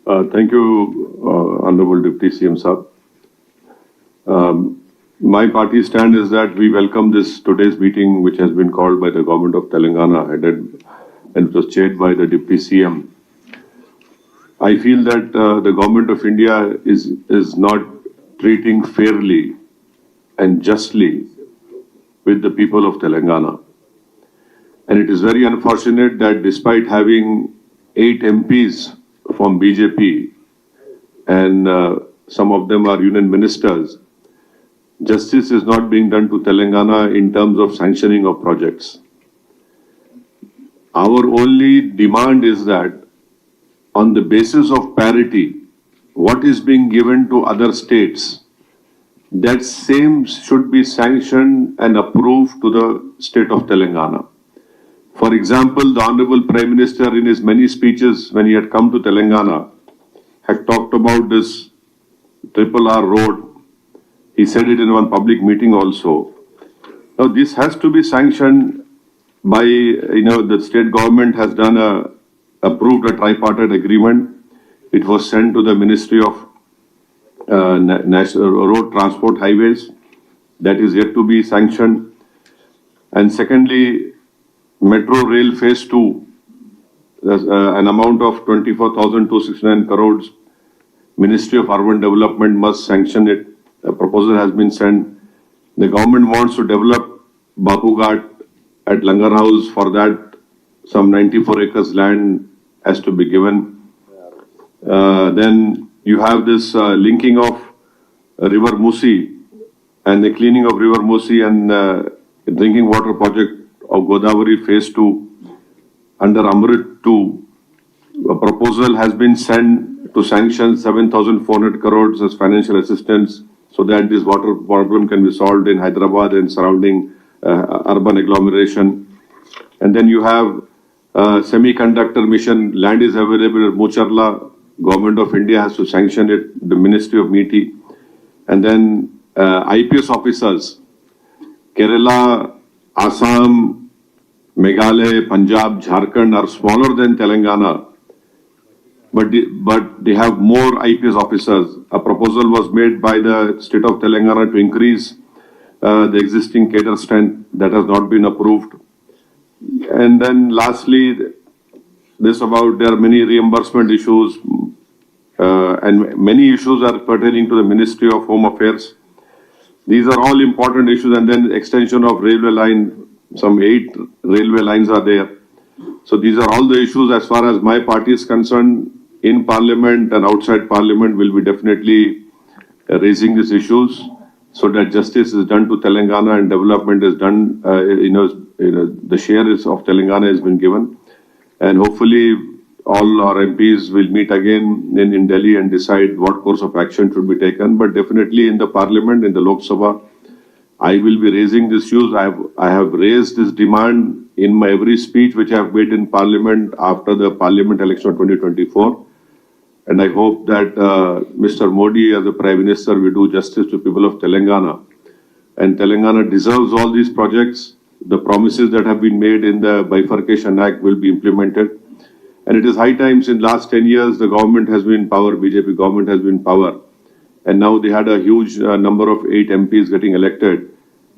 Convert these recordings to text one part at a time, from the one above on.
Thank you, Honorable Deputy CM Saab. My party stand is that we welcome this today's meeting, which has been called by the government of Telangana, headed and it was chaired by the Deputy CM. I feel that the government of India is not treating fairly and justly with the people of Telangana. And it is very unfortunate that despite having 8 MPs from BJP and some of them are union ministers, justice is not being done to Telangana in terms of sanctioning of projects. Our only demand is that on the basis of parity, what is being given to other states, that same should be sanctioned and approved to the state of Telangana. For example, the Honorable Prime Minister in his many speeches when he had come to Telangana had talked about this RRR road. He said it in one public meeting also. Now this has to be sanctioned by, the state government has done approved a tripartite agreement. It was sent to the Ministry of National Road Transport Highways. That is yet to be sanctioned. And secondly, Metro Rail Phase 2, an amount of 24,269 crores. Ministry of Urban Development must sanction it. A proposal has been sent. The government wants to develop Bapu Ghat at Langar House. For that, some 94 acres land has to be given. Then you have this linking of River Musi and the cleaning of River Musi and drinking water project of Godavari Phase 2 under Amrit 2. A proposal has been sent to sanction 7,400 crores as financial assistance so that this water problem can be solved in Hyderabad and surrounding urban agglomeration. And then you have semiconductor mission, land is available at Mucharla, Government of India has to sanction it, the Ministry of MeitY. And then IPS officers, Kerala, Assam, Meghalaya, Punjab, Jharkhand are smaller than Telangana, but they have more IPS officers. A proposal was made by the state of Telangana to increase the existing cadre strength. That has not been approved. And then lastly, there are many reimbursement issues and many issues are pertaining to the Ministry of Home Affairs. These are all important issues, and then extension of railway line, some 8 railway lines are there. So these are all the issues as far as my party is concerned. In Parliament and outside Parliament will be definitely raising these issues so that justice is done to Telangana and development is done, the share of Telangana has been given. And hopefully all our MPs will meet again in Delhi and decide what course of action should be taken. But definitely in the Parliament, in the Lok Sabha, I will be raising these issues. I have raised this demand in my every speech which I have made in Parliament after the Parliament election of 2024. And I hope that Mr. Modi as the Prime Minister will do justice to people of Telangana. And Telangana deserves all these projects. The promises that have been made in the Bifurcation Act will be implemented. And it is high time. In last 10 years, the government has been in power, BJP government has been in power. And now they had a huge number of 8 MPs getting elected.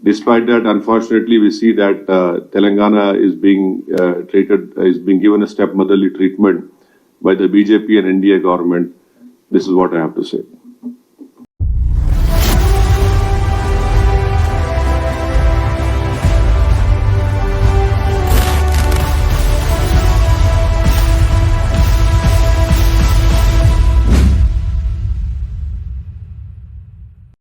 Despite that, unfortunately, we see that Telangana is being given a stepmotherly treatment by the BJP and NDA government. This is what I have to say.